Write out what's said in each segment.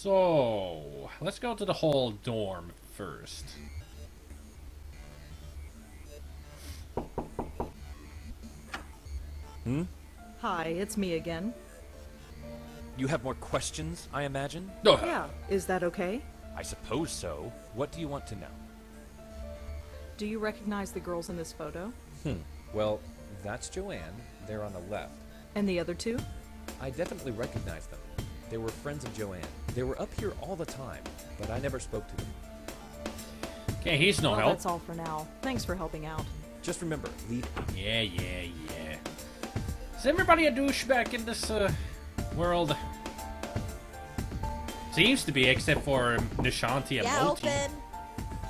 So, let's go to the whole dorm first. Hi, it's me again. You have more questions, I imagine? Ugh. Yeah, is that okay? I suppose so. What do you want to know? Do you recognize the girls in this photo? Well, that's Joanne. They're on the left. And the other two? I definitely recognize them. They were friends of Joanne. They were up here all the time, but I never spoke to them. Okay, he's no Well, help. that's all for now. Thanks for helping out. Just remember, leave. Yeah. Is everybody a douchebag in this world? Seems to be, except for Nishanti and Yeah, Moti. open.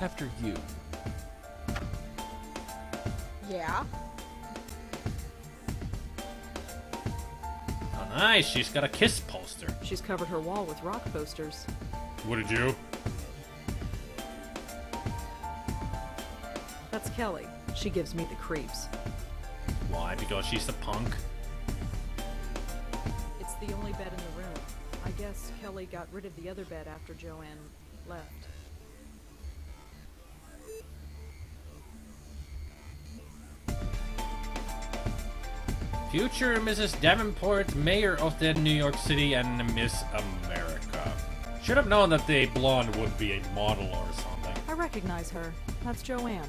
After you. Yeah. Oh, nice. She's got a kiss poster. She's covered her wall with rock posters. What did you? That's Kelly. She gives me the creeps. Why? Because she's a punk? It's the only bed in the room. I guess Kelly got rid of the other bed after Joanne left. Future Mrs. Davenport, Mayor of the New York City and Miss America. Should have known that the blonde would be a model or something. I recognize her. That's Joanne.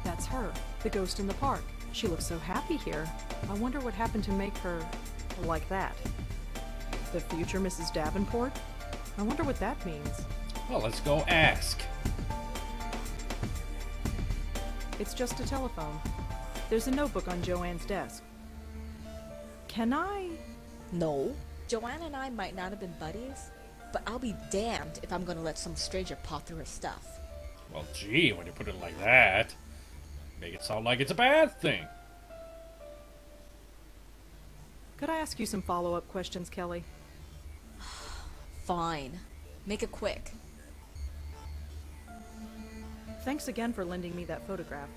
That's her, the ghost in the park. She looks so happy here. I wonder what happened to make her like that. The future Mrs. Davenport? I wonder what that means. Well, let's go ask. It's just a telephone. There's a notebook on Joanne's desk. Can I? No. Joanne and I might not have been buddies, but I'll be damned if I'm gonna let some stranger paw through her stuff. Well, gee, when you put it like that, make it sound like it's a bad thing. Could I ask you some follow-up questions, Kelly? Fine. Make it quick. Thanks again for lending me that photograph.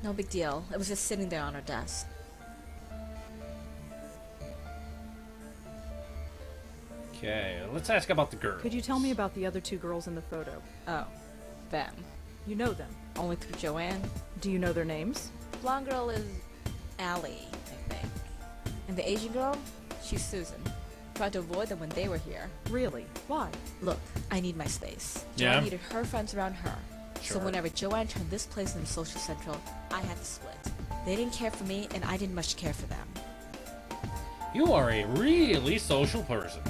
No big deal. It was just sitting there on her desk. Okay, let's ask about the girl. Could you tell me about the other two girls in the photo? Oh. Them. You know them. Only through Joanne. Do you know their names? Blonde girl is Allie, I think. And the Asian girl? She's Susan. Tried to avoid them when they were here. Really? Why? Look, I need my space. Yeah. Joanne needed her friends around her. So Sure. whenever Joanne turned this place into social central, I had to split. They didn't care for me, and I didn't much care for them. You are a really social person.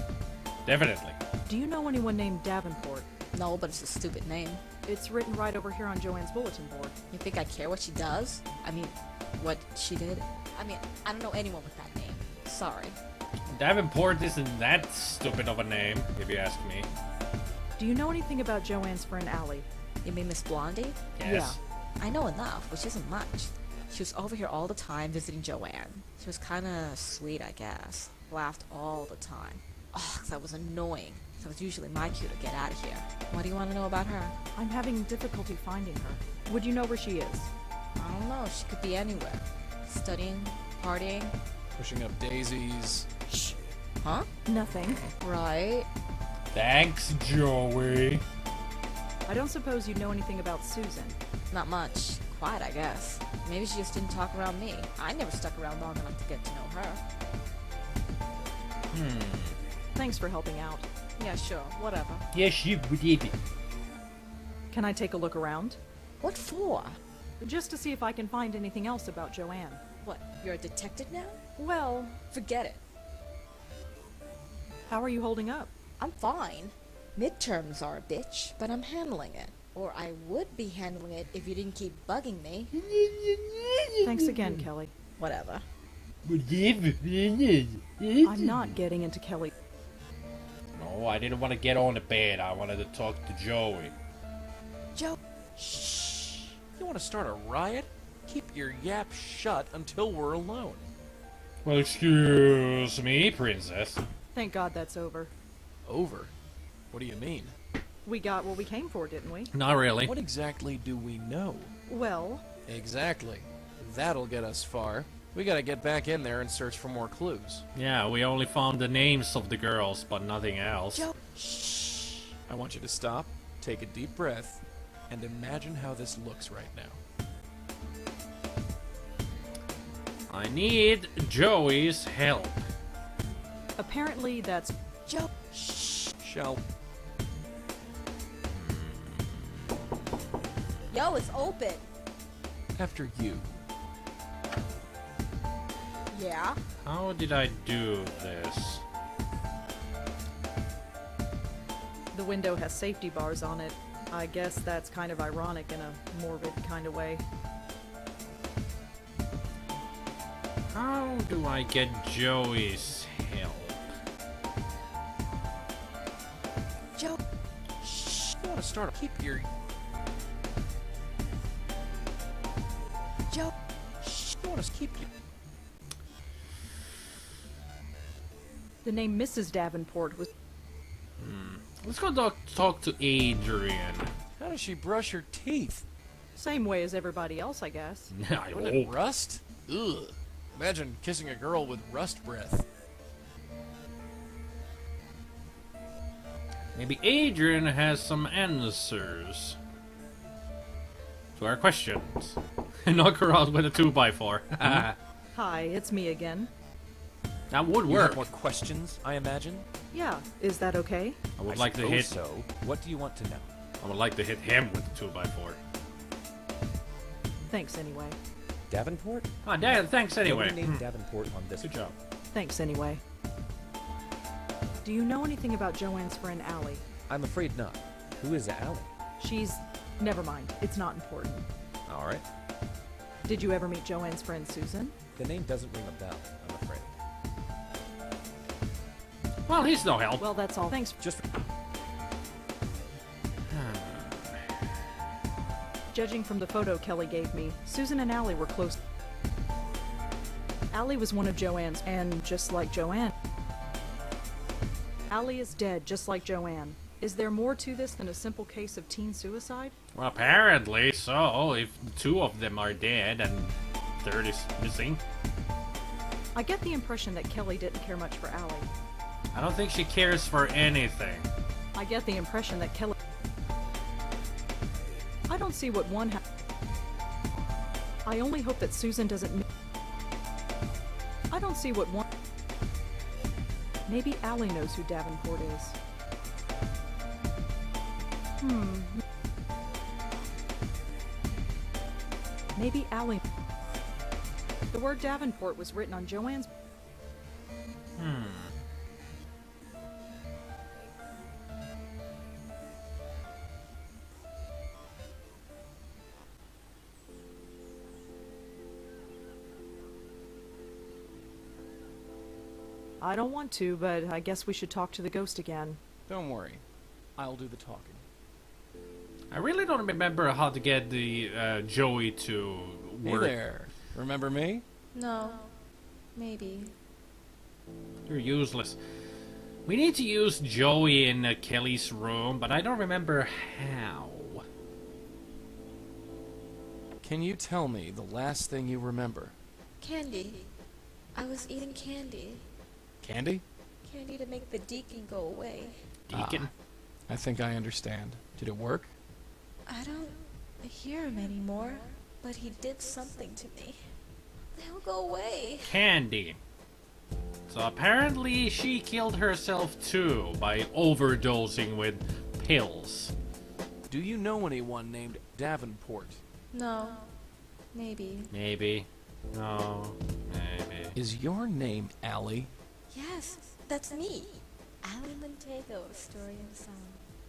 Definitely. Do you know anyone named Davenport? No, but it's a stupid name. It's written right over here on Joanne's bulletin board. You think I care what she does? I mean, what she did? I mean, I don't know anyone with that name. Sorry. Davenport isn't that stupid of a name, if you ask me. Do you know anything about Joanne's friend Allie? You mean Miss Blondie? Yes. I know enough, which isn't much. She was over here all the time visiting Joanne. She was kinda sweet, I guess. Laughed all the time. Oh, that was annoying. So it's usually my cue to get out of here. What do you want to know about her? I'm having difficulty finding her. Would you know where she is? I don't know. She could be anywhere. Studying, partying. Pushing up daisies. Shh. Huh? Nothing. Right. Thanks, Joey. I don't suppose you know anything about Susan. Not much. Quiet, I guess. Maybe she just didn't talk around me. I never stuck around long enough to get to know her. Thanks for helping out. Yeah, sure. Whatever. Yes, you did. Can I take a look around? What for? Just to see if I can find anything else about Joanne. What? You're a detective now? Well, Forget it. how are you holding up? I'm fine. Midterms are a bitch, but I'm handling it. Or I would be handling it if you didn't keep bugging me. Thanks again, Kelly. Whatever. I'm not getting into Kelly. No, I didn't want to get on the bed. I wanted to talk to Joey. Joe. Shh. You want to start a riot? Keep your yap shut until we're alone. Well, excuse me, princess. Thank God that's over. Over? What do you mean? We got what we came for, didn't we? Not really. What exactly do we know? Well, Exactly. That'll get us far. We gotta get back in there and search for more clues. Yeah, we only found the names of the girls, but nothing else. Joe. Shh. I want you to stop, take a deep breath, and imagine how this looks right now. I need Joey's help. Apparently, that's Joe. Shall Yo, it's open. after you. Yeah. How did I do this? the window has safety bars on it. I guess that's kind of ironic in a morbid kind of way. How do I get Joey's help? Joe. Shh. You wanna start? Keep your. Joe. Shh. You wanna keep your. The name Mrs. Davenport was... Let's go talk to Adrian. How does she brush her teeth? Same way as everybody else, I guess. I Wouldn't it hope. rust? Ugh. Imagine kissing a girl with rust breath. Maybe Adrian has some answers to our questions. Knock her out with a 2x4. Hi, it's me again. That would You have work. more questions, I imagine? Yeah, is that okay? I would I like to suppose hit. so. What do you want to know? I would like to hit him with a 2x4. Thanks anyway. Davenport? Ah, Dad, thanks anyway. Nobody named Davenport on this. Good job. Thanks anyway. Do you know anything about Joanne's friend Allie? I'm afraid not. Who is Allie? She's... Never mind, it's not important. All right. Did you ever meet Joanne's friend Susan? The name doesn't ring a bell, I'm afraid. Well, he's no help. Well, that's all. Thanks. Just Judging from the photo Kelly gave me, Susan and Allie were close. Allie was one of Joanne's, and just like Joanne. Allie is dead, just like Joanne. Is there more to this than a simple case of teen suicide? Well, apparently so. If two of them are dead and third is missing. I get the impression that Kelly didn't care much for Allie. I don't think she cares for anything. I get the impression that Kelly... I don't see what one I only hope that Susan doesn't... I don't see what one... Maybe Allie knows who Davenport is. Maybe Allie... The word Davenport was written on Joanne's... I don't want to, but I guess we should talk to the ghost again. Don't worry. I'll do the talking. I really don't remember how to get the Joey to Hey work. there. Remember me? No. Maybe. You're useless. We need to use Joey in Kelly's room, but I don't remember how. Can you tell me the last thing you remember? Candy. I was eating candy. Candy? Candy to make the Deacon go away. Deacon? I think I understand. Did it work? I don't hear him anymore, but he did something to me. They'll go away. Candy. So apparently she killed herself too by overdosing with pills. Do you know anyone named Davenport? No. Maybe. Maybe. No. Maybe. Is your name Allie? Yes, that's me. Allie Montego of Story and Song.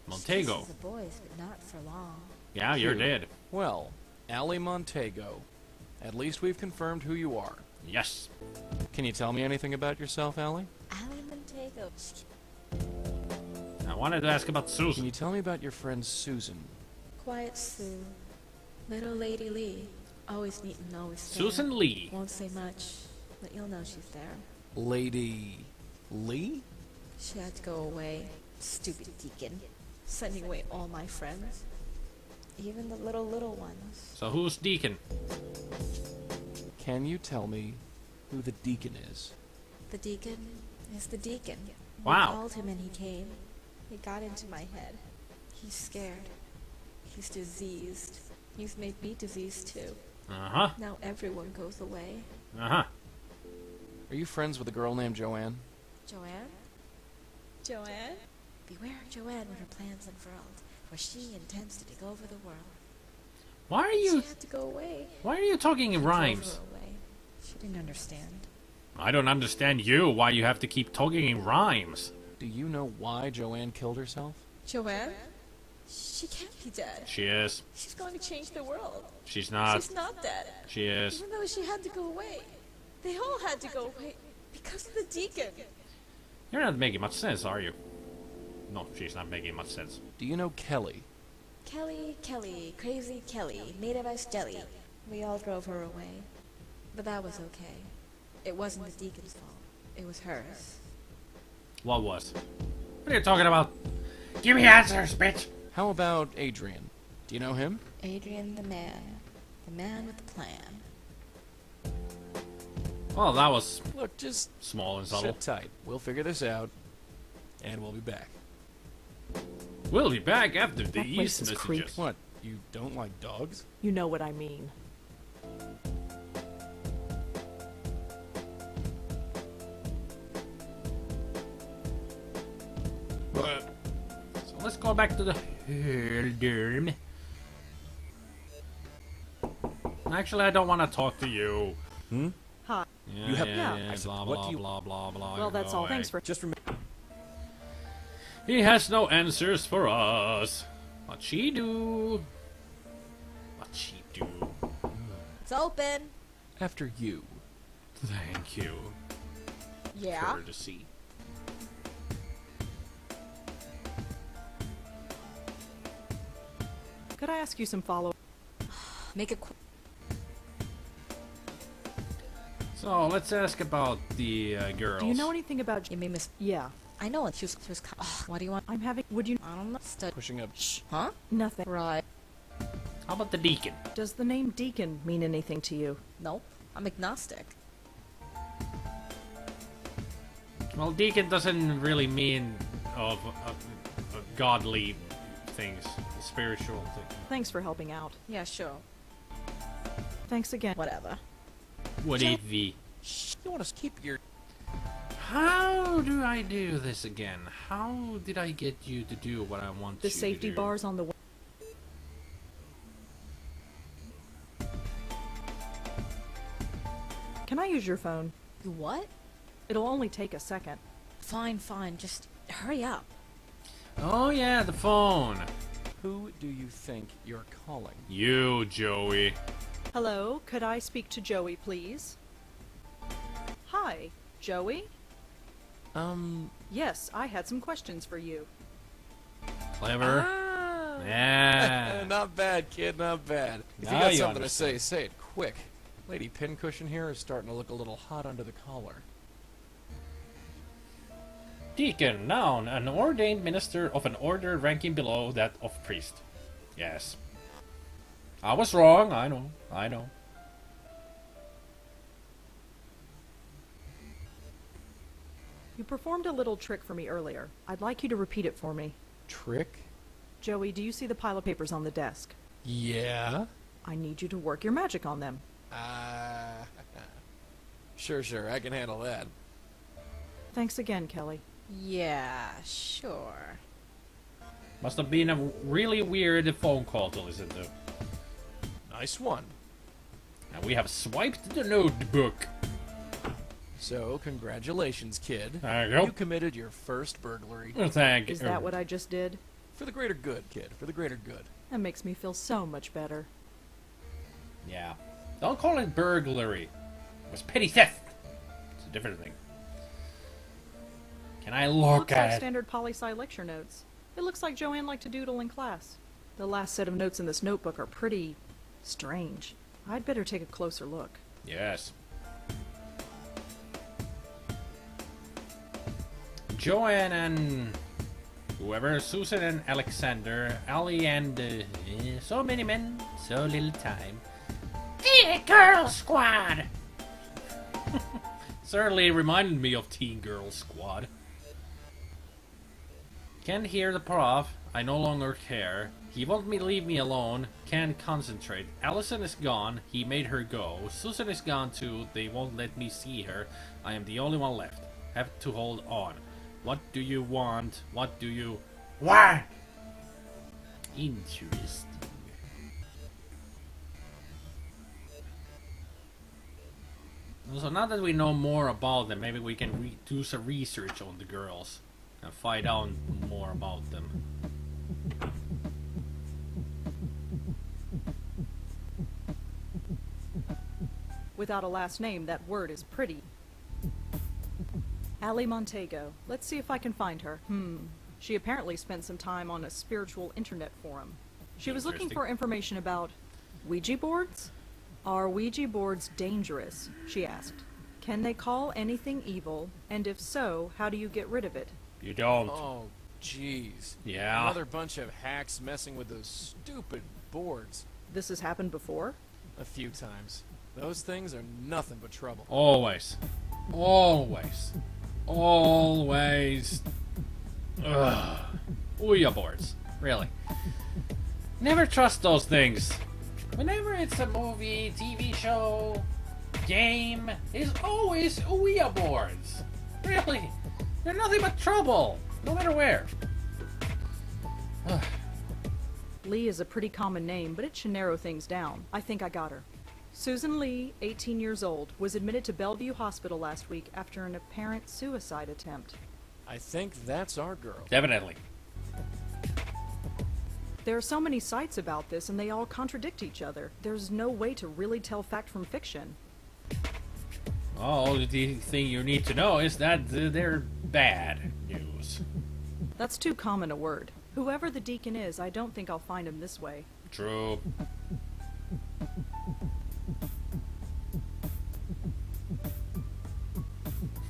Montego. Kisses the boys, but not for long. Yeah, you're Cute. dead. Well, Allie Montego. At least we've confirmed who you are. Yes. Can you tell me anything about yourself, Allie? Allie Montego. I wanted to ask about Can Susan. you tell me about your friend Susan? Quiet Sue. Little Lady Lee. Always neat and always there. Susan Lee. Won't say much, but you'll know she's there. Lady Lee? She had to go away. Stupid Deacon. Sending away all my friends. Even the little ones. So who's Deacon? Can you tell me who the Deacon is? The Deacon is the Deacon. Wow. I called him and he came. He got into my head. He's scared. He's diseased. He's made me diseased too. Uh-huh. Now everyone goes away. Uh-huh. Are you friends with a girl named Joanne? Joanne? Joanne? Beware of Joanne when her plans unfurled, for she intends to take over the world. Why are you She had to go away. why are you talking in Drove rhymes? her away. She didn't understand. I don't understand you, why you have to keep talking in rhymes. Do you know why Joanne killed herself? Joanne? She can't be dead. She is. She's going to change the world. She's not. She's not dead. She is. Even though she had to go away. They all had to go away because of the Deacon. You're not making much sense, are you? No, she's not making much sense. Do you know Kelly? Kelly, crazy Kelly, made of us jelly. We all drove her away. But that was okay. It wasn't the Deacon's fault. It was hers. What was? What are you talking about? Give me answers, bitch! How about Adrian? Do you know him? Adrian the man with the plan. Well, that was Look, just small and subtle. sit tight. We'll figure this out, and we'll be back. We'll be back after That these place is messages. creepy. What? You don't like dogs? You know what I mean. So let's go back to the Helderm. Actually, I don't want to talk to you. Hi. Yeah, You have- yeah, Yeah. yeah, I said, blah, what blah, do you- blah, blah, blah. Well, that's go all. away. Thanks for. Just remember. He has no answers for us. What she do? What she do? It's open. After you. Thank you. Yeah. Courtesy. Could I ask you some follow? Make it quick. So let's ask about the girls. Do you know anything about? You made mis- Yeah, I know it. She was what do you want? I'm having. Would you? I don't know. Pushing up. Huh? Nothing. Right. How about the Deacon? Does the name Deacon mean anything to you? No. I'm agnostic. Well, Deacon doesn't really mean of godly things, spiritual things. Thanks for helping out. Yeah, sure. Thanks again. Whatever. What it be? You want to keep your. How do I do this again? How did I get you to do what I want The you safety to do? bars on the. Can I use your phone? You what? It'll only take a second. Fine. Just hurry up. Oh yeah, the phone. Who do you think you're calling? You, Joey. Hello, could I speak to Joey, please? Hi, Joey? Yes, I had some questions for you. Clever. Yeah. Not bad, kid, not bad. If you Now got you something to understand. say it quick. Lady Pincushion here is starting to look a little hot under the collar. Deacon, noun, an ordained minister of an order ranking below that of priest. Yes. I was wrong, I know. You performed a little trick for me earlier. I'd like you to repeat it for me. Trick? Joey, do you see the pile of papers on the desk? Yeah? I need you to work your magic on them. Sure, I can handle that. Thanks again, Kelly. Yeah, sure. Must have been a really weird phone call to listen to. Nice one. And we have swiped the notebook. So, congratulations, kid. There you go. You committed your first burglary. Thank you. Is that what I just did? For the greater good, kid. For the greater good. That makes me feel so much better. Yeah. Don't call it burglary. It was petty theft. It's a different thing. Can I look Looks like at it? standard poli-sci lecture notes. It looks like Joanne liked to doodle in class. The last set of notes in this notebook are pretty strange. I'd better take a closer look. Yes. Joanne and whoever, Susan and Alexander, Ali and so many men, so little time. The Girl Squad! Certainly reminded me of Teen Girl Squad. Can't hear the prof. I no longer care. He won't leave me alone. Can't concentrate. Allison is gone. He made her go. Susan is gone too. They won't let me see her. I am the only one left. Have to hold on. What do you want? What do you... What? Interesting. So now that we know more about them, maybe we can do some research on the girls and find out more about them. Without a last name, that word is pretty. Allie Montego. Let's see if I can find her. She apparently spent some time on a spiritual internet forum. She was looking for information about Ouija boards? Are Ouija boards dangerous? She asked. Can they call anything evil? And if so, how do you get rid of it? You don't. Oh, jeez. Yeah. Another bunch of hacks messing with those stupid boards. This has happened before? A few times. Those things are nothing but trouble. Always. Always. Always. Ugh. Ouija boards. Really. Never trust those things. Whenever it's a movie, TV show, game, it's always Ouija boards. Really. They're nothing but trouble. No matter where. Lee is a pretty common name, but it should narrow things down. I think I got her. Susan Lee, 18 years old, was admitted to Bellevue Hospital last week after an apparent suicide attempt. I think that's our girl. Definitely. There are so many sites about this, and they all contradict each other. There's no way to really tell fact from fiction. All the thing you need to know is that they're bad news. That's too common a word. Whoever the Deacon is, I don't think I'll find him this way. True.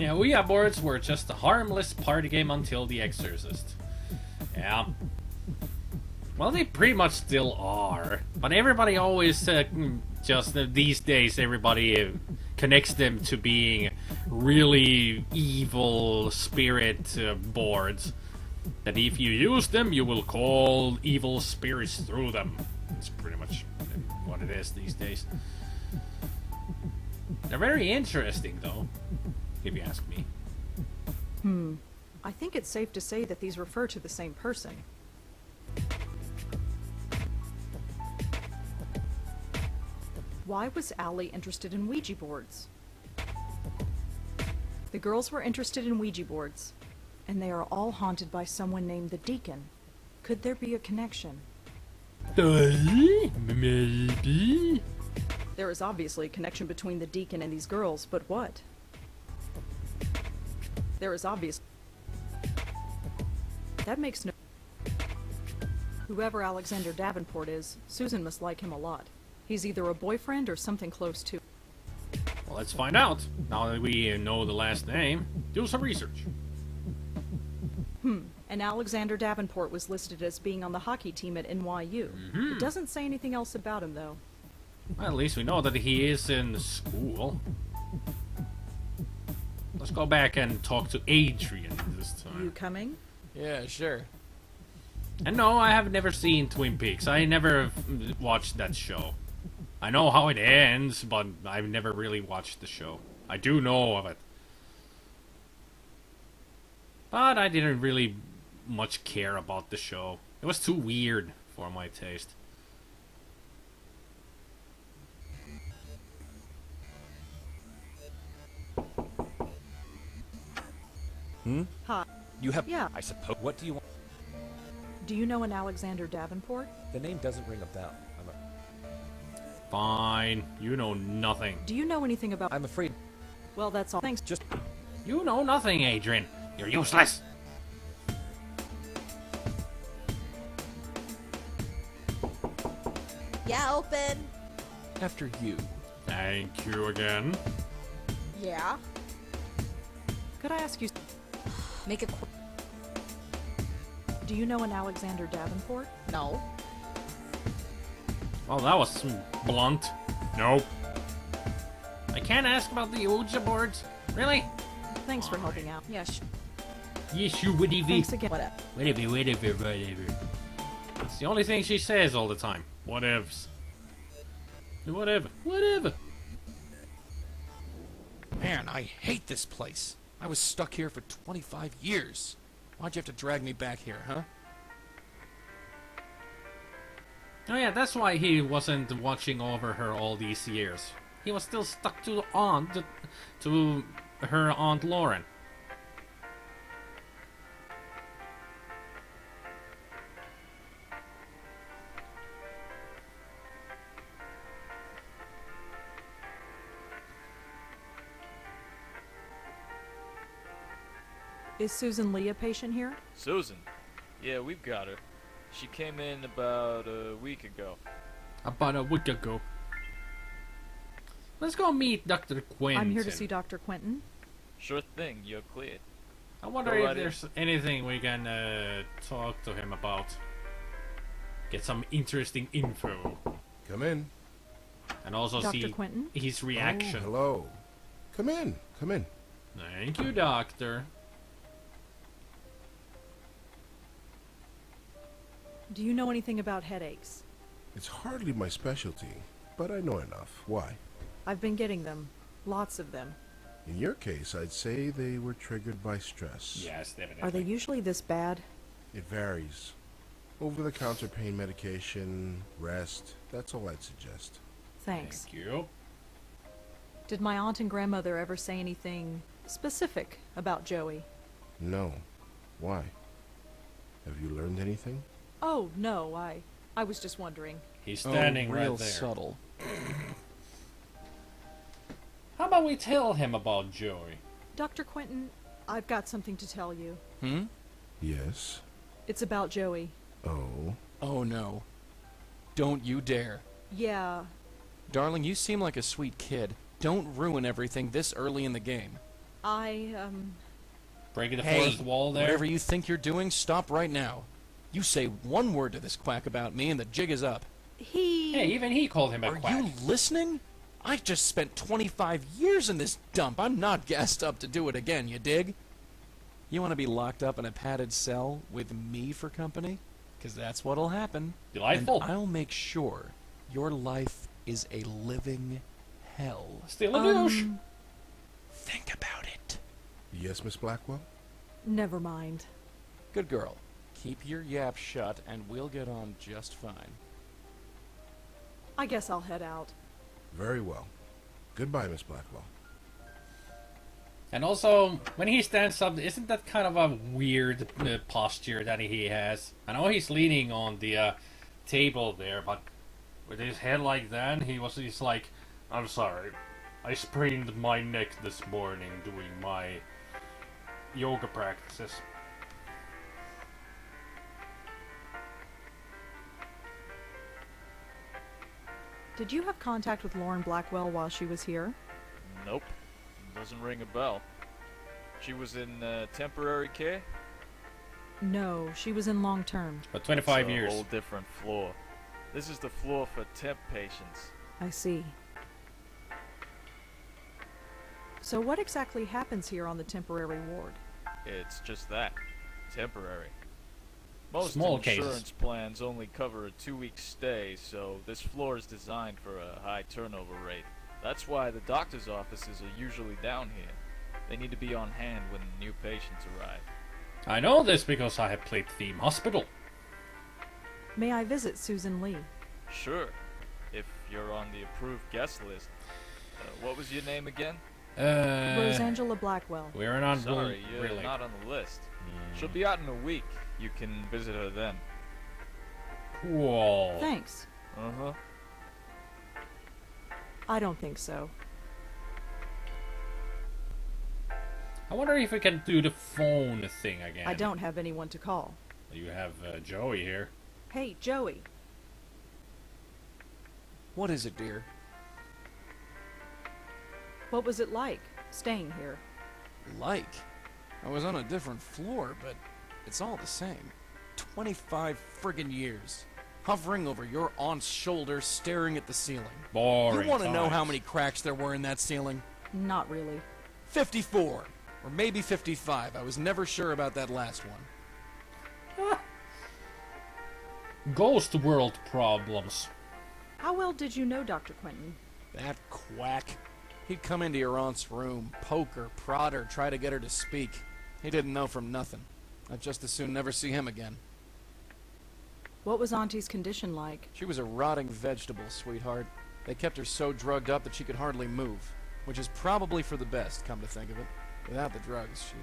Yeah, Ouija boards were just a harmless party game until The Exorcist. Yeah. Well, they pretty much still are. But everybody always these days, everybody connects them to being really evil spirit boards. That if you use them, you will call evil spirits through them. That's pretty much what it is these days. They're very interesting, though, if you ask me. I think it's safe to say that these refer to the same person. Why was Allie interested in Ouija boards? The girls were interested in Ouija boards, and they are all haunted by someone named the Deacon. Could there be a connection? Maybe. There is obviously a connection between the Deacon and these girls, but what? There is obvious. That makes no... Whoever Alexander Davenport is, Susan must like him a lot. He's either a boyfriend or something close to. Well, let's find out. Now that we know the last name, do some research. And Alexander Davenport was listed as being on the hockey team at NYU. It doesn't say anything else about him, though. Well, at least we know that he is in school. Let's go back and talk to Adrian this time. You coming? Yeah, sure. And no, I have never seen Twin Peaks. I never watched that show. I know how it ends, but I've never really watched the show. I do know of it. But I didn't really much care about the show. It was too weird for my taste. Hi. You have... Yeah. I suppose... What do you want? Do you know an Alexander Davenport? The name doesn't ring a bell. Fine. You know nothing. Do you know anything about... I'm afraid... Well, that's all. Thanks. Just... You know nothing, Adrian. You're useless. Yeah, open. After you. Thank you again. Yeah. Could I ask you... Make it quick. Do you know an Alexander Davenport? No. Well, that was blunt. Nope. I can't ask about the Ouija boards. Really? Thanks for helping out. Yeah, Yes, you whatever. Thanks again. whatever. Whatever. It's the only thing she says all the time. Whatevs. Whatever. Man, I hate this place. I was stuck here for 25 years. Why'd you have to drag me back here, huh? Oh yeah, that's why he wasn't watching over her all these years. He was still stuck to her Aunt Lauren. Is Susan Lee a patient here? Susan? Yeah, we've got her. She came in about a week ago. About a week ago. Let's go meet Dr. Quentin. I'm here to see Dr. Quentin. Sure thing, you're cleared. I wonder Go if right in. there's anything we can talk to him about. Get some interesting info. Come in. And also Dr. see Quentin? his reaction. Oh, hello. Come in. Thank you, Doctor. Do you know anything about headaches? It's hardly my specialty, but I know enough. Why? I've been getting them. Lots of them. In your case, I'd say they were triggered by stress. Yes, definitely. Are they usually this bad? It varies. Over-the-counter pain medication, rest, that's all I'd suggest. Thanks. Thank you. Did my aunt and grandmother ever say anything specific about Joey? No. Why? Have you learned anything? Oh, no, I was just wondering. He's standing real right there. subtle. How about we tell him about Joey? Dr. Quentin, I've got something to tell you. Hmm? Yes. It's about Joey. Oh. Oh no. Don't you dare. Yeah, Darling, you seem like a sweet kid. Don't ruin everything this early in the game. Breaking the Hey, fourth wall there. whatever you think you're doing, stop right now. You say one word to this quack about me and the jig is up. Hey, even he called him a Are quack. you listening? I just spent 25 years in this dump. I'm not gassed up to do it again, you dig? You want to be locked up in a padded cell with me for company? Because that's what'll happen. Delightful. And I'll make sure your life is a living hell. Still a douche. Think about it. Yes, Miss Blackwell? Never mind. Good girl. Keep your yap shut and we'll get on just fine. I guess I'll head out. Very well. Goodbye, Miss Blackwell. And also, when he stands up, isn't that kind of a weird posture that he has? I know he's leaning on the table there, but with his head like that, he's like, I'm sorry, I sprained my neck this morning doing my yoga practices. Did you have contact with Lauren Blackwell while she was here? Nope. Doesn't ring a bell. She was in temporary care? No, she was in long term. But 25 It's years. a whole different floor. This is the floor for temp patients. I see. So what exactly happens here on the temporary ward? It's just that. Temporary. Most Small insurance cases. plans only cover a 2-week stay, so this floor is designed for a high turnover rate. That's why the doctor's offices are usually down here. They need to be on hand when new patients arrive. I know this because I have played Theme Hospital. May I visit Susan Lee? Sure, if you're on the approved guest list. What was your name again? Rosangela Blackwell. We're not Sorry, you're really. not on the list. She'll be out in a week. You can visit her then. Cool. Thanks. Uh-huh. I don't think so. I wonder if we can do the phone thing again. I don't have anyone to call. You have Joey here. Hey, Joey. What is it, dear? What was it like, staying here? Like? I was on a different floor, but it's all the same. 25 friggin' years. Hovering over your aunt's shoulder, staring at the ceiling. Boring. You want to know times. how many cracks there were in that ceiling? Not really. 54. Or maybe 55. I was never sure about that last one. Ghost world problems. How well did you know Dr. Quentin? That quack. He'd come into your aunt's room, poke her, prod her, try to get her to speak. He didn't know from nothing. I'd just as soon never see him again. What was Auntie's condition like? She was a rotting vegetable, sweetheart. They kept her so drugged up that she could hardly move, which is probably for the best, come to think of it. Without the drugs, she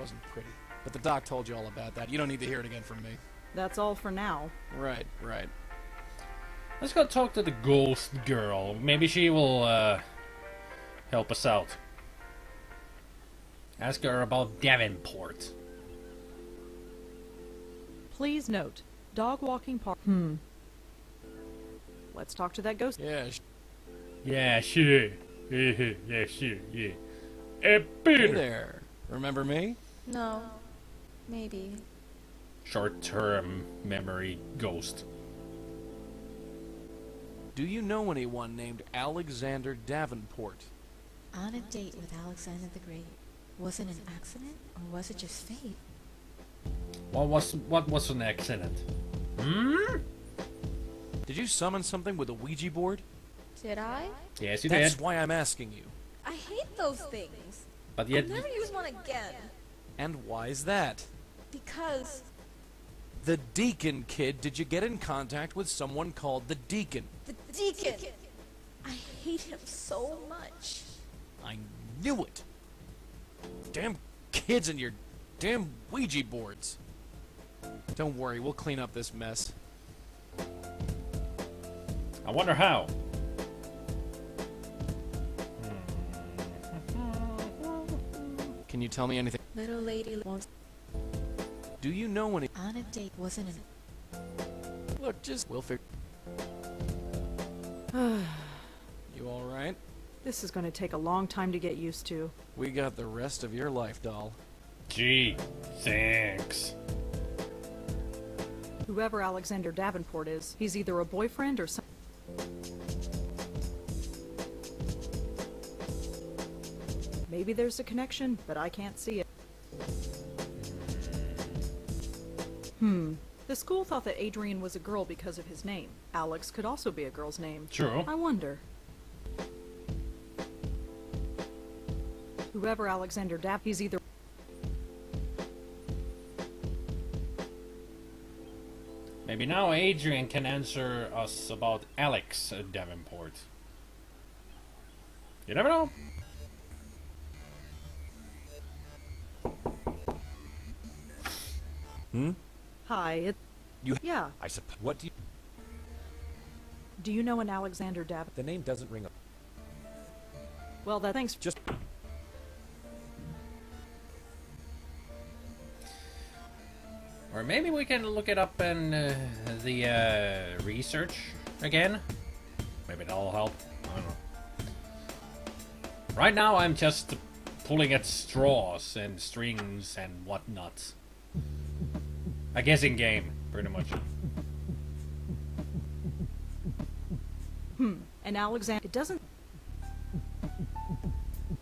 wasn't pretty. But the doc told you all about that. You don't need to hear it again from me. That's all for now. Right, right. Let's go talk to the ghost girl. Maybe she will help us out. Ask her about Davenport. Please note, dog walking park. Let's talk to that ghost. Yeah, Yeah, sure. Yeah, sure, yeah. hey Peter. there. Remember me? No. Maybe. Short-term memory ghost. Do you know anyone named Alexander Davenport? On a date with Alexander the Great. Was it an accident, or was it just fate? What was an accident? Did you summon something with a Ouija board? Did I? Yes, you That's did. why I'm asking you. I hate those things. But yet, I'll never use one again. And why is that? Because The Deacon, kid. Did you get in contact with someone called the Deacon? the Deacon. I hate him so much. I knew it. Damn kids and your damn Ouija boards. Don't worry, we'll clean up this mess. I wonder how. Can you tell me anything? Little lady wants Do you know any? on a date. Wasn't an Look, just we'll figure. You all right? This is going to take a long time to get used to. We got the rest of your life, doll. Gee, thanks. Whoever Alexander Davenport is, he's either a boyfriend or some. Maybe there's a connection, but I can't see it. The school thought that Adrian was a girl because of his name. Alex could also be a girl's name. True. I wonder. Whoever Alexander he's either. Maybe now Adrian can answer us about Alex Davenport. You never know. Hi, it. You- Yeah. I suppose. What do you... Do you know an Alexander Davenport? The name doesn't ring a... Well, thanks. Just... Or maybe we can look it up in the research again. Maybe that'll help. I don't know. Right now I'm just pulling at straws and strings and whatnot. A guessing game, pretty much. And Alexander. It doesn't.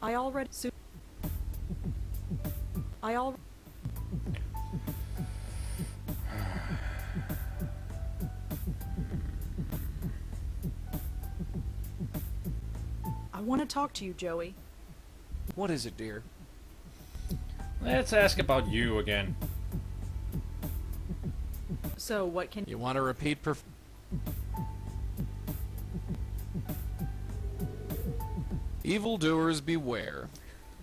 I already. I already. I want to talk to you, Joey. What is it, dear? Let's ask about you again. So, what can You want to repeat Evildoers beware.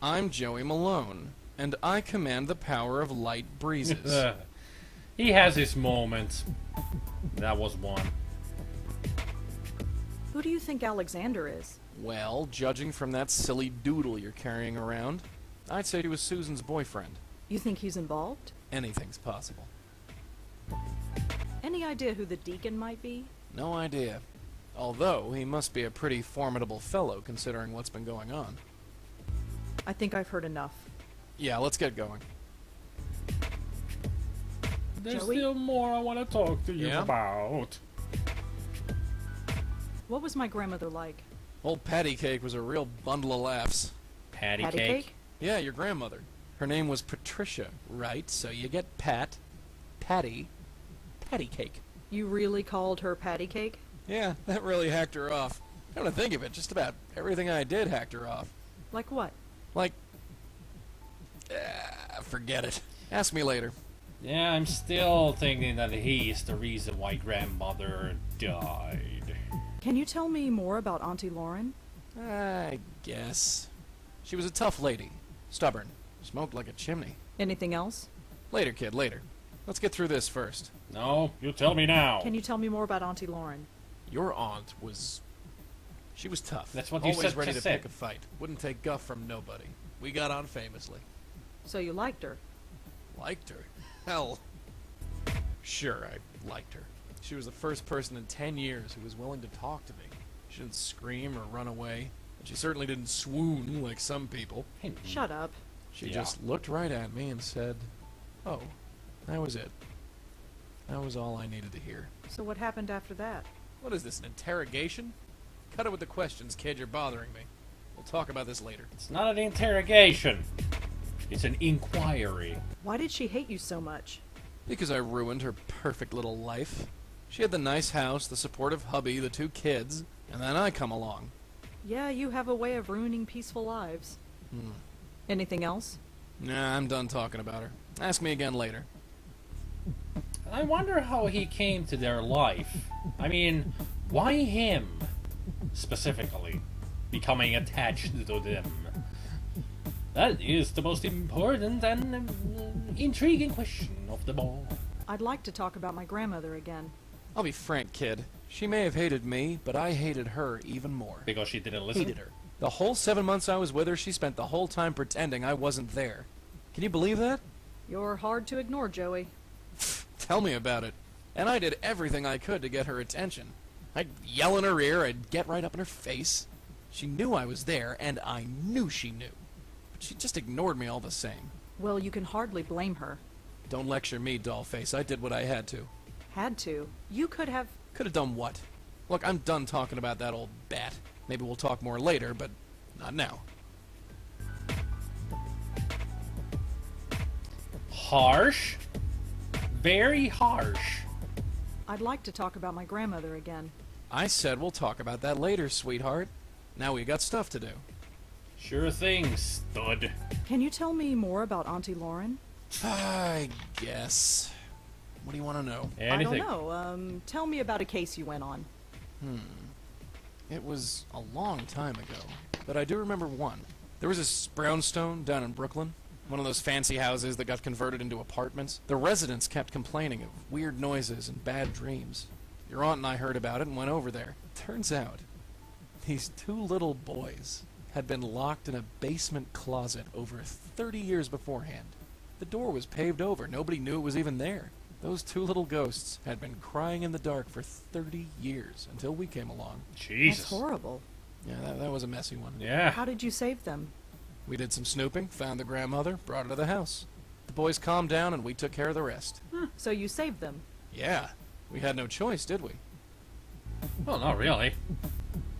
I'm Joey Malone, and I command the power of light breezes. He has his moments. That was one. Who do you think Alexander is? Well, judging from that silly doodle you're carrying around, I'd say he was Susan's boyfriend. You think he's involved? Anything's possible. Any idea who the Deacon might be? No idea. Although, he must be a pretty formidable fellow considering what's been going on. I think I've heard enough. Yeah, let's get going. There's Joey? still more I want to talk to you Yeah? about. What was my grandmother like? Old Patty Cake was a real bundle of laughs. Patty Patty cake? cake? Yeah, your grandmother. Her name was Patricia, right? So you get Pat, Patty, Patty cake. You really called her patty cake? Yeah, that really hacked her off. Come to think of it, just about everything I did hacked her off. Like what? Like, forget it. Ask me later. Yeah, I'm still thinking that he's the reason why grandmother died. Can you tell me more about Auntie Lauren? I guess. She was a tough lady. Stubborn. Smoked like a chimney. Anything else? Later, kid, later. Let's get through this first. No, you tell me now. Can you tell me more about Auntie Lauren? Your aunt was... She was tough. That's what you Always said- ready just to said. pick a fight. Wouldn't take guff from nobody. We got on famously. So you liked her? Liked her? Hell. Sure, I liked her. She was the first person in 10 years who was willing to talk to me. She didn't scream or run away. And she certainly didn't swoon like some people. Shut up. She Yeah. just looked right at me and said, "Oh, that was it. That was all I needed to hear." So what happened after that? What is this, an interrogation? Cut it with the questions, kid. You're bothering me. We'll talk about this later. It's not an interrogation. It's an inquiry. Why did she hate you so much? Because I ruined her perfect little life. She had the nice house, the supportive hubby, the 2 kids, and then I come along. Yeah, you have a way of ruining peaceful lives. Anything else? Nah, I'm done talking about her. Ask me again later. I wonder how he came to their life. I mean, why him, specifically, becoming attached to them? That is the most important and intriguing question of them all. I'd like to talk about my grandmother again. I'll be frank, kid. She may have hated me, but I hated her even more. Because she didn't listen? Hated her. The whole 7 months I was with her, she spent the whole time pretending I wasn't there. Can you believe that? You're hard to ignore, Joey. Tell me about it. And I did everything I could to get her attention. I'd yell in her ear, I'd get right up in her face. She knew I was there, and I knew she knew. But she just ignored me all the same. Well, you can hardly blame her. Don't lecture me, dollface. I did what I had to. Had to. You could have... Could have done what? Look, I'm done talking about that old bat. Maybe we'll talk more later, but not now. Harsh? Very harsh. I'd like to talk about my grandmother again. I said we'll talk about that later, sweetheart. Now we got stuff to do. Sure thing, stud. Can you tell me more about Auntie Lauren? I guess. What do you want to know? Anything. I don't know. Tell me about a case you went on. It was a long time ago, but I do remember one. There was this brownstone down in Brooklyn, one of those fancy houses that got converted into apartments. The residents kept complaining of weird noises and bad dreams. Your aunt and I heard about it and went over there. Turns out, these 2 little boys had been locked in a basement closet over 30 years beforehand. The door was paved over. Nobody knew it was even there. Those 2 little ghosts had been crying in the dark for 30 years until we came along. Jesus. That's horrible. Yeah, that was a messy one. Yeah. How did you save them? We did some snooping, found the grandmother, brought her to the house. The boys calmed down and we took care of the rest. So you saved them. Yeah, we had no choice, did we? Well, not really.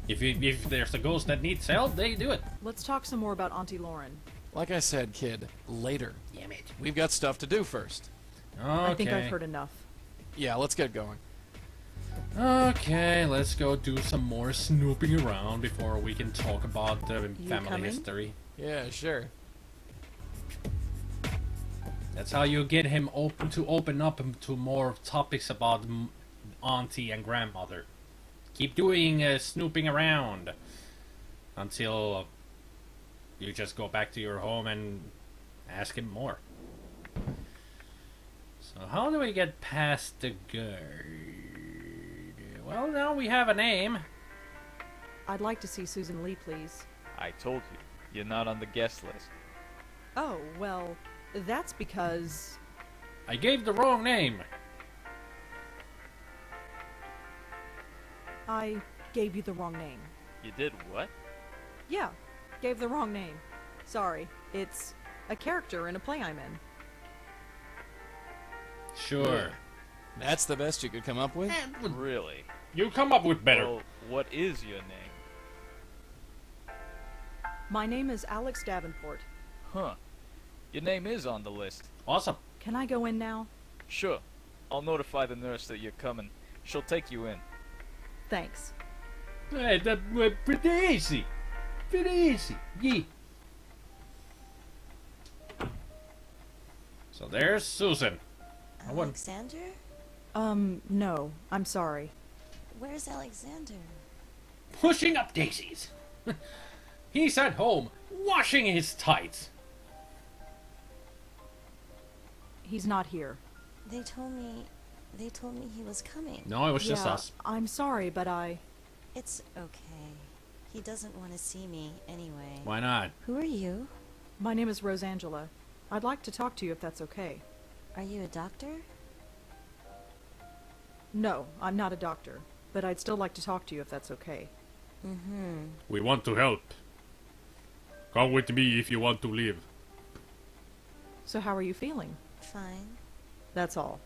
If there's a ghost that needs help, they do it. Let's talk some more about Auntie Lauren. Like I said, kid, later. Damn it. We've got stuff to do first. Okay. I think I've heard enough. Yeah, let's get going. Okay, let's go do some more snooping around before we can talk about the family coming? history. Yeah, sure. That's how you get him open up to more topics about auntie and grandmother. Keep doing snooping around until you just go back to your home and ask him more. So how do we get past the guard? Well, now we have a name. I'd like to see Susan Lee, please. I told you, you're not on the guest list. Oh, well, that's because... I gave the wrong name. I gave you the wrong name. You did what? Yeah, gave the wrong name. Sorry, it's a character in a play I'm in. Sure. That's the best you could come up with? Really? You come up with better. Well, what is your name? My name is Alex Davenport. Huh. Your name is on the list. Awesome. Can I go in now? Sure. I'll notify the nurse that you're coming. She'll take you in. Thanks. Hey, that went pretty easy. Pretty easy. Yeah. So there's Susan. I want- Alexander? No. I'm sorry. Where's Alexander? Pushing up daisies. He's at home, washing his tights. He's not here. They told me he was coming. No, it was just Yeah, us. I'm sorry, but It's okay. He doesn't want to see me anyway. Why not? Who are you? My name is Rosangela. I'd like to talk to you if that's okay. Are you a doctor? No, I'm not a doctor, but I'd still like to talk to you if that's okay. Mm-hmm. We want to help. Come with me if you want to live. So how are you feeling? Fine. That's all.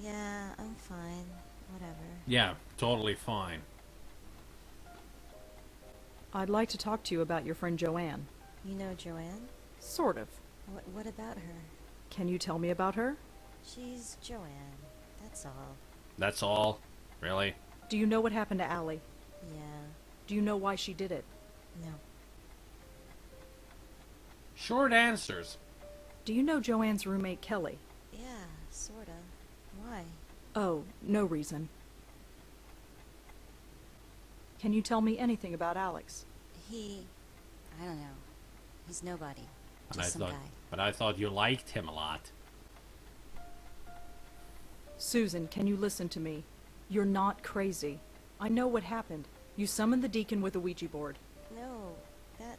Yeah, I'm fine. Whatever. Yeah, totally fine. I'd like to talk to you about your friend Joanne. You know Joanne? Sort of. What about her? Can you tell me about her? She's Joanne. That's all. That's all? Really? Do you know what happened to Allie? Yeah. Do you know why she did it? No. Short answers. Do you know Joanne's roommate Kelly? Yeah, sorta. Why? Oh, no reason. Can you tell me anything about Alex? I don't know. He's nobody. And Just some guy. but I thought you liked him a lot. Susan, can you listen to me? You're not crazy. I know what happened. You summoned the Deacon with a Ouija board. No, that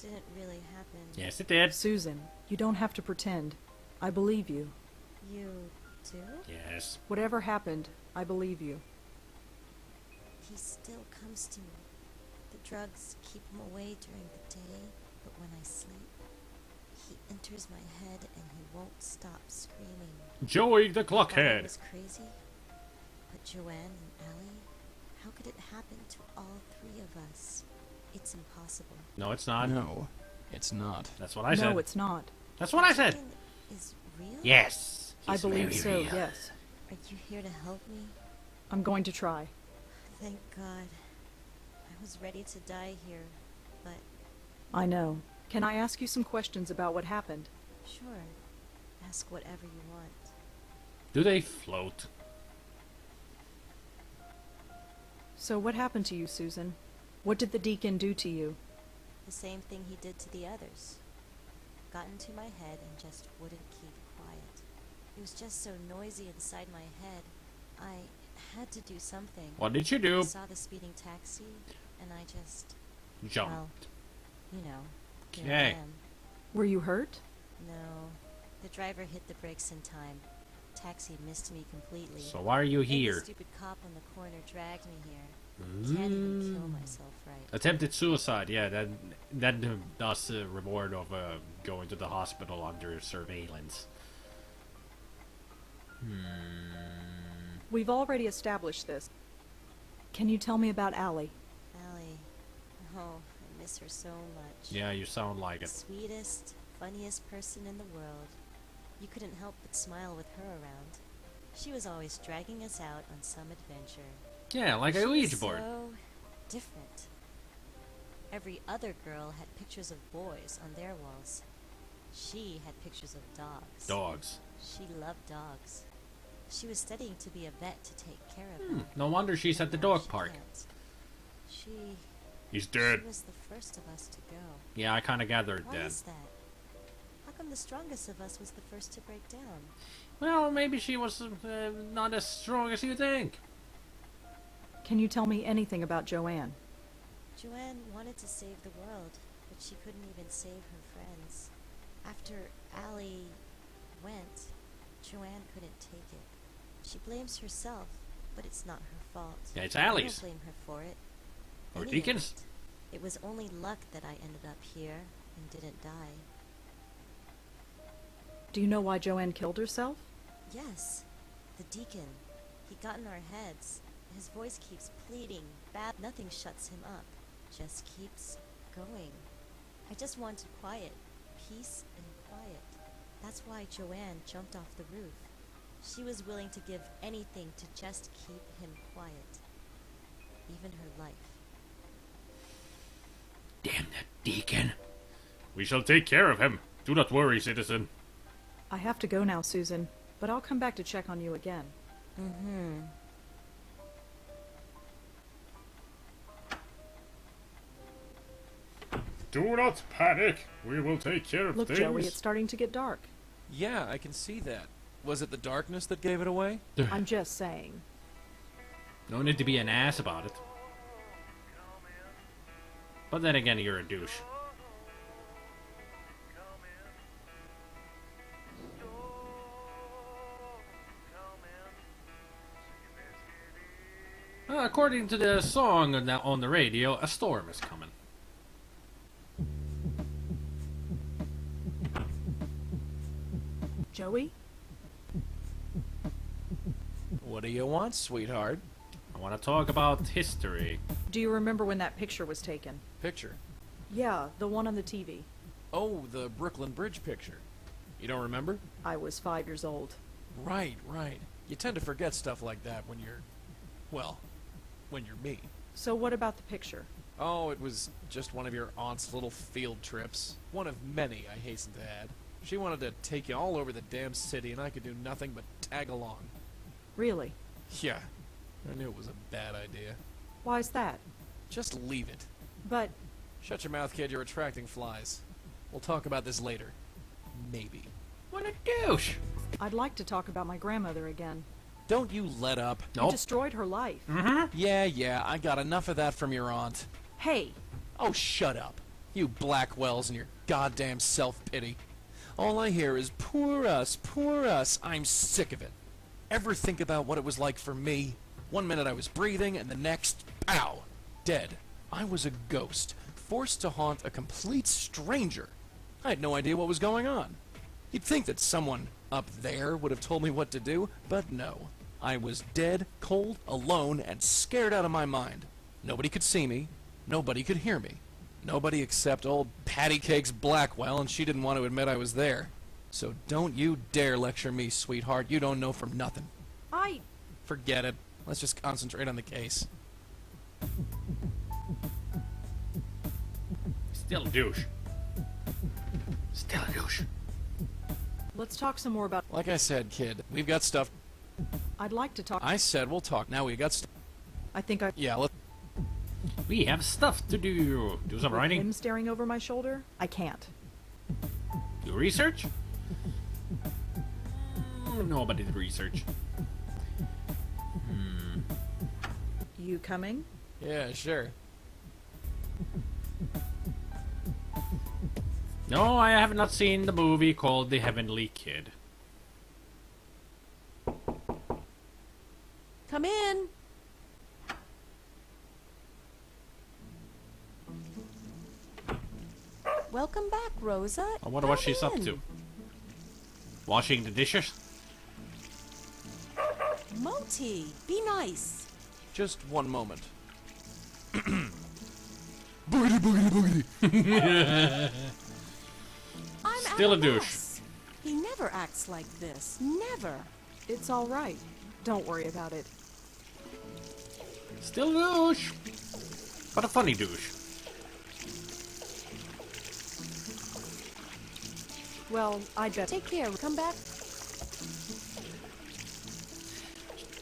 didn't really happen. Yes, it did. Susan, you don't have to pretend. I believe you. You do? Yes. Whatever happened, I believe you. He still comes to me. The drugs keep him away during the day, but when I sleep, he enters my head and he won't stop screaming. Joey the I thought I Clockhead. was crazy, but Joanne and Allie, how could it happen to all three of us? It's impossible. No, it's not. No, it's not. That's what I said. No, it's not. That's what I said. Deacon is real? Yes. I He's believe very so, real. yes. Are you here to help me? I'm going to try. Thank God. I was ready to die here, but I know. Can I ask you some questions about what happened? sure. Ask whatever you want. Do they float? So what happened to you, Susan? What did the Deacon do to you? The same thing he did to the others. Got into my head and just wouldn't keep quiet. It was just so noisy inside my head. I had to do something. What did you I do? saw the speeding taxi, and I just, Jump. well, you know, here Okay. I am. Were you hurt? No, the driver hit the brakes in time. Taxi missed me completely. So why are you And the here? stupid cop on the corner dragged me here. Can't even kill myself right. Attempted suicide. Yeah, that does the reward of going to the hospital under surveillance. We've already established this. Can you tell me about Allie? Allie, oh, I miss her so much. Yeah, you sound like The it. sweetest, funniest person in the world. You couldn't help but smile with her around. She was always dragging us out on some adventure. Yeah, like She a was Ouija board. so different. Every other girl had pictures of boys on their walls. She had pictures of dogs. Dogs. She loved dogs. She was studying to be a vet to take care of them. No wonder she's at the Now dog she park. can't. He's She dead. was the first of us to go. Yeah, I kind of gathered Why that. is that? How come the strongest of us was the first to break down? Well, maybe she was not as strong as you think. Can you tell me anything about Joanne? Joanne wanted to save the world, but she couldn't even save her friends. After Allie went, Joanne couldn't take it. She blames herself, but it's not her fault. Yeah, it's I Allie's. don't blame her for it. Or Any Deacon's. of it. It was only luck that I ended up here and didn't die. Do you know why Joanne killed herself? Yes, the Deacon. He got in our heads. His voice keeps pleading. Bad. Nothing shuts him up. Just keeps going. I just wanted quiet. Peace and quiet. That's why Joanne jumped off the roof. She was willing to give anything to just keep him quiet. Even her life. Damn that Deacon. We shall take care of him. Do not worry, citizen. I have to go now, Susan, but I'll come back to check on you again. Mm-hmm. Do not panic. We will take care of Look, things. Joey, it's starting to get dark. Yeah, I can see that. Was it the darkness that gave it away? I'm just saying. No need to be an ass about it. But then again, you're a douche. According to the song on the radio, a storm is coming. Joey? What do you want, sweetheart? I want to talk about history. Do you remember when that picture was taken? Picture. Yeah, the one on the TV. Oh, the Brooklyn Bridge picture. You don't remember? I was 5 years old. Right, right. You tend to forget stuff like that when you're... well, when you're me. So what about the picture? Oh, it was just one of your aunt's little field trips. One of many, I hasten to add. She wanted to take you all over the damn city, and I could do nothing but tag along. Really? Yeah, I knew it was a bad idea. Why's that? Just leave it. But Shut your mouth, kid. You're attracting flies. We'll talk about this later. Maybe. What a douche! I'd like to talk about my grandmother again. Don't you let up. You destroyed her life. Yeah, I got enough of that from your aunt. Hey, Oh, shut up. You Blackwells and your goddamn self-pity. All I hear is, poor us, poor us. I'm sick of it. Ever think about what it was like for me? 1 minute I was breathing, and the next, pow, dead. I was a ghost, forced to haunt a complete stranger. I had no idea what was going on. You'd think that someone up there would have told me what to do, but no. I was dead, cold, alone, and scared out of my mind. Nobody could see me. Nobody could hear me. Nobody except old Patty Cakes Blackwell, and she didn't want to admit I was there. So don't you dare lecture me, sweetheart. You don't know from nothing. Forget it. Let's just concentrate on the case. Still a douche. Still a douche. let's talk some more about... Like I said, kid, we've got stuff. I'd like to talk... I said we'll talk. Now we got stuff. I think I... Yeah, let's... We have stuff to do. Do some With writing. him staring over my shoulder? I can't. Do research. Nobody did research. You coming? Yeah, sure. No, I have not seen the movie called The Heavenly Kid. Come in! Welcome back, Rosa. I wonder what Come she's up in. to. Washing the dishes? Moti, be nice. Just one moment. I'm Still at a douche. loss. He never acts like this. Never. It's all right. Don't worry about it. Still a douche. But a funny douche. Well, I'd better... Take care. Come back.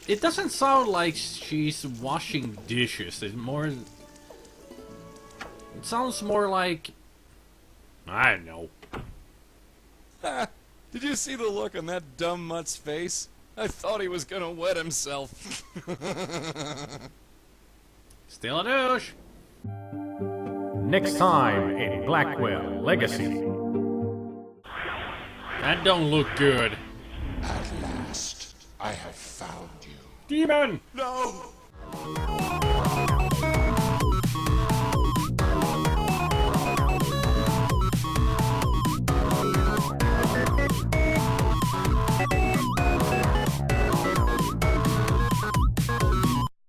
It doesn't sound like she's washing dishes. It's more... It sounds more like... I don't know. Did you see the look on that dumb mutt's face? I thought he was gonna wet himself. Still a douche. Next time in Blackwell Legacy. That don't look good. At last, I have found you. Demon! No!